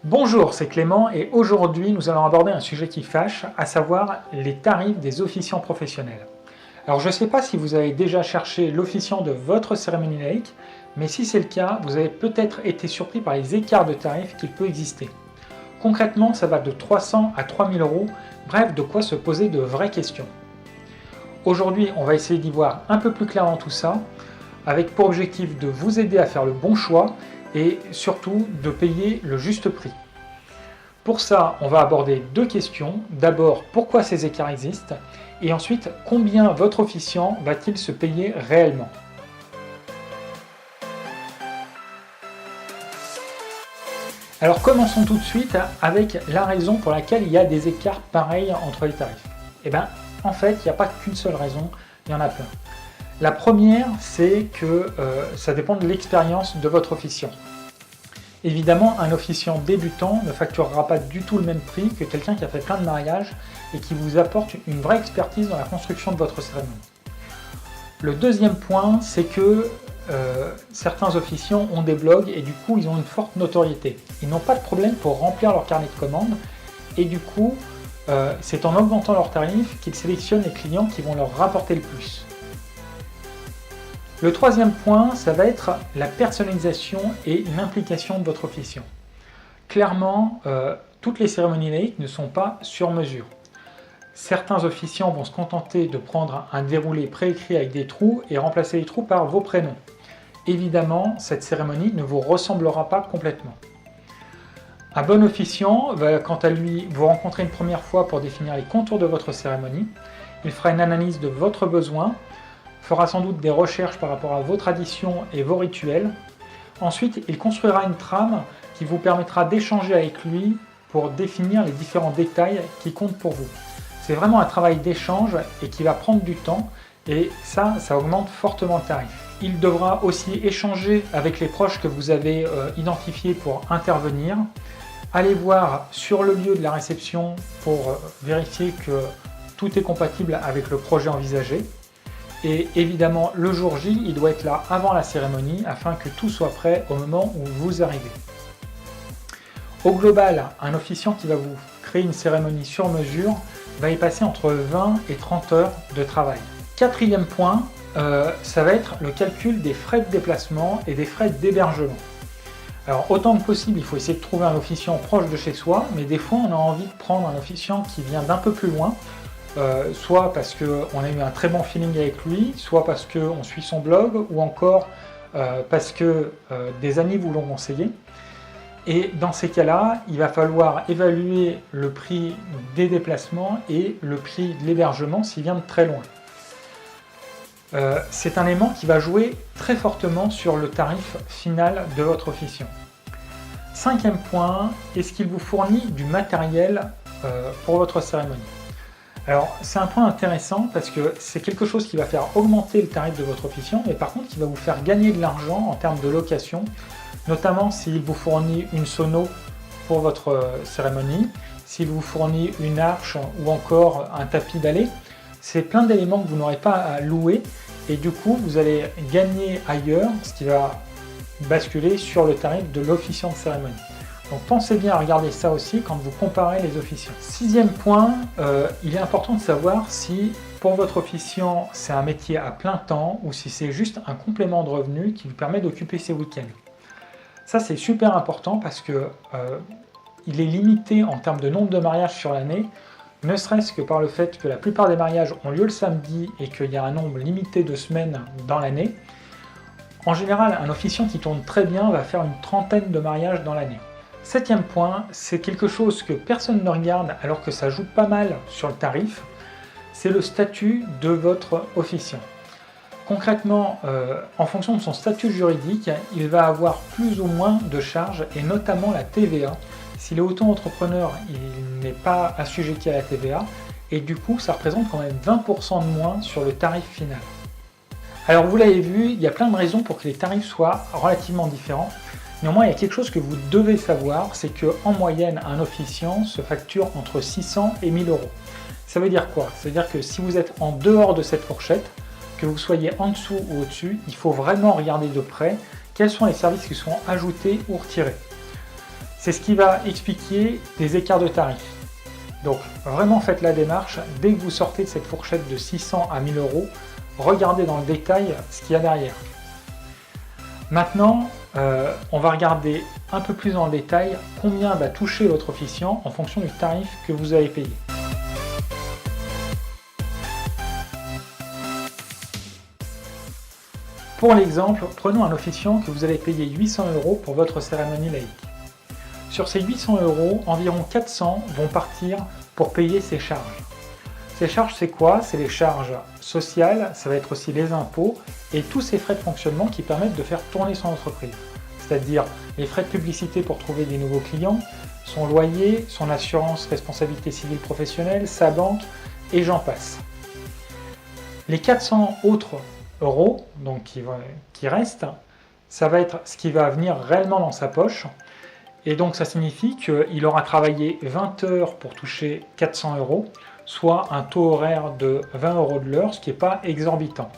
Bonjour, c'est Clément et aujourd'hui nous allons aborder un sujet qui fâche, à savoir les tarifs des officiants professionnels. Alors je ne sais pas si vous avez déjà cherché l'officiant de votre Ceremony Lake, mais si c'est le cas, vous avez peut-être été surpris par les écarts de tarifs qu'il peut exister. Concrètement, ça va de 300 à 3000 euros, bref, de quoi se poser de vraies questions. Aujourd'hui, on va essayer d'y voir un peu plus clairement tout ça, avec pour objectif de vous aider à faire le bon choix et surtout de payer le juste prix. Pour ça, on va aborder deux questions. D'abord, pourquoi ces écarts existent et ensuite, combien votre officiant va-t-il se payer réellement? Alors commençons tout de suite avec la raison pour laquelle il y a des écarts pareils entre les tarifs. Eh bien, en fait, il n'y a pas qu'une seule raison, il y en a plein. La première, c'est que ça dépend de l'expérience de votre officiant. Évidemment, un officiant débutant ne facturera pas du tout le même prix que quelqu'un qui a fait plein de mariages et qui vous apporte une vraie expertise dans la construction de votre cérémonie. Le deuxième point, c'est que certains officiants ont des blogs et du coup, ils ont une forte notoriété. Ils n'ont pas de problème pour remplir leur carnet de commandes et du coup, c'est en augmentant leurs tarifs qu'ils sélectionnent les clients qui vont leur rapporter le plus. Le troisième point, ça va être la personnalisation et l'implication de votre officiant. Clairement, toutes les cérémonies laïques ne sont pas sur mesure. Certains officiants vont se contenter de prendre un déroulé préécrit avec des trous et remplacer les trous par vos prénoms. Évidemment, cette cérémonie ne vous ressemblera pas complètement. Un bon officiant va quant à lui vous rencontrer une première fois pour définir les contours de votre cérémonie. Il fera une analyse de votre besoin, fera sans doute des recherches par rapport à vos traditions et vos rituels. Ensuite, il construira une trame qui vous permettra d'échanger avec lui pour définir les différents détails qui comptent pour vous. C'est vraiment un travail d'échange et qui va prendre du temps et ça augmente fortement le tarif. Il devra aussi échanger avec les proches que vous avez identifiés pour intervenir. Allez voir sur le lieu de la réception pour vérifier que tout est compatible avec le projet envisagé. Et évidemment, le jour J, il doit être là avant la cérémonie afin que tout soit prêt au moment où vous arrivez. Au global, un officiant qui va vous créer une cérémonie sur mesure va y passer entre 20 et 30 heures de travail. Quatrième point, ça va être le calcul des frais de déplacement et des frais d'hébergement. Alors autant que possible, il faut essayer de trouver un officiant proche de chez soi, mais des fois on a envie de prendre un officiant qui vient d'un peu plus loin, soit parce qu'on a eu un très bon feeling avec lui, soit parce qu'on suit son blog, ou encore parce que des amis vous l'ont conseillé. Et dans ces cas-là, il va falloir évaluer le prix des déplacements et le prix de l'hébergement s'il vient de très loin. C'est un élément qui va jouer très fortement sur le tarif final de votre officiant. Cinquième point, est-ce qu'il vous fournit du matériel pour votre cérémonie? Alors c'est un point intéressant parce que c'est quelque chose qui va faire augmenter le tarif de votre officiant, mais par contre qui va vous faire gagner de l'argent en termes de location, notamment s'il vous fournit une sono pour votre cérémonie, s'il vous fournit une arche ou encore un tapis d'allée. C'est plein d'éléments que vous n'aurez pas à louer et du coup vous allez gagner ailleurs, ce qui va basculer sur le tarif de l'officiant de cérémonie. Donc pensez bien à regarder ça aussi quand vous comparez les officiants. Sixième point, il est important de savoir si pour votre officiant c'est un métier à plein temps ou si c'est juste un complément de revenu qui vous permet d'occuper ses week-ends. Ça c'est super important parce que il est limité en termes de nombre de mariages sur l'année, ne serait-ce que par le fait que la plupart des mariages ont lieu le samedi et qu'il y a un nombre limité de semaines dans l'année. En général, un officiant qui tourne très bien va faire une trentaine de mariages dans l'année. Septième point, c'est quelque chose que personne ne regarde alors que ça joue pas mal sur le tarif, c'est le statut de votre officiant. Concrètement, en fonction de son statut juridique, il va avoir plus ou moins de charges et notamment la TVA. S'il est auto-entrepreneur, il n'est pas assujetti à la TVA et du coup ça représente quand même 20% de moins sur le tarif final. Alors vous l'avez vu, il y a plein de raisons pour que les tarifs soient relativement différents. Néanmoins, il y a quelque chose que vous devez savoir, c'est qu'en moyenne, un officiant se facture entre 600 et 1000 euros. Ça veut dire quoi? Ça veut dire que si vous êtes en dehors de cette fourchette, que vous soyez en dessous ou au-dessus, il faut vraiment regarder de près quels sont les services qui sont ajoutés ou retirés. c'est ce qui va expliquer des écarts de tarifs. Donc vraiment faites la démarche, dès que vous sortez de cette fourchette de 600 à 1000 euros, regardez dans le détail ce qu'il y a derrière. Maintenant, on va regarder un peu plus en détail combien va toucher votre officiant en fonction du tarif que vous avez payé. Pour l'exemple, prenons un officiant que vous allez payer 800 euros pour votre cérémonie laïque. Sur ces 800 euros, environ 400 vont partir pour payer ses charges. Ces charges, c'est quoi? C'est les charges sociales, ça va être aussi les impôts et tous ces frais de fonctionnement qui permettent de faire tourner son entreprise. C'est-à-dire les frais de publicité pour trouver des nouveaux clients, son loyer, son assurance responsabilité civile professionnelle, sa banque et j'en passe. Les 400 autres euros donc qui restent, ça va être ce qui va venir réellement dans sa poche. Et donc ça signifie qu'il aura travaillé 20 heures pour toucher 400 euros, soit un taux horaire de 20 euros de l'heure, ce qui n'est pas exorbitant.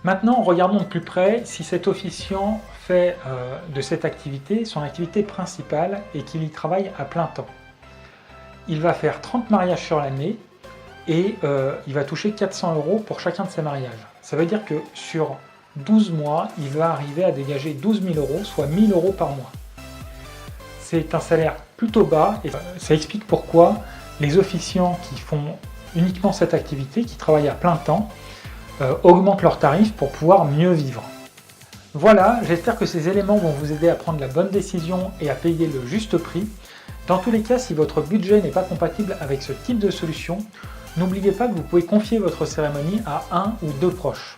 Maintenant, regardons de plus près si cet officiant fait de cette activité son activité principale et qu'il y travaille à plein temps. Il va faire 30 mariages sur l'année et il va toucher 400 euros pour chacun de ces mariages. Ça veut dire que sur 12 mois, il va arriver à dégager 12 000 euros, soit 1 000 euros par mois. C'est un salaire plutôt bas et ça explique pourquoi les officiants qui font uniquement cette activité, qui travaillent à plein temps, augmentent leurs tarifs pour pouvoir mieux vivre. Voilà, j'espère que ces éléments vont vous aider à prendre la bonne décision et à payer le juste prix. Dans tous les cas, si votre budget n'est pas compatible avec ce type de solution, n'oubliez pas que vous pouvez confier votre cérémonie à un ou deux proches.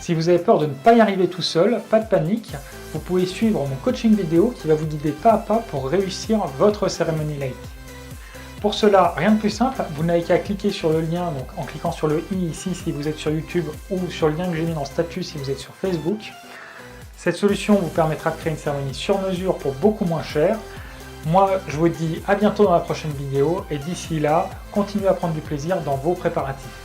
Si vous avez peur de ne pas y arriver tout seul, pas de panique, vous pouvez suivre mon coaching vidéo qui va vous guider pas à pas pour réussir votre cérémonie laïque. Pour cela, rien de plus simple, vous n'avez qu'à cliquer sur le lien, donc en cliquant sur le i ici si vous êtes sur YouTube ou sur le lien que j'ai mis dans le statut si vous êtes sur Facebook. Cette solution vous permettra de créer une cérémonie sur mesure pour beaucoup moins cher. Moi, je vous dis à bientôt dans la prochaine vidéo et d'ici là, continuez à prendre du plaisir dans vos préparatifs.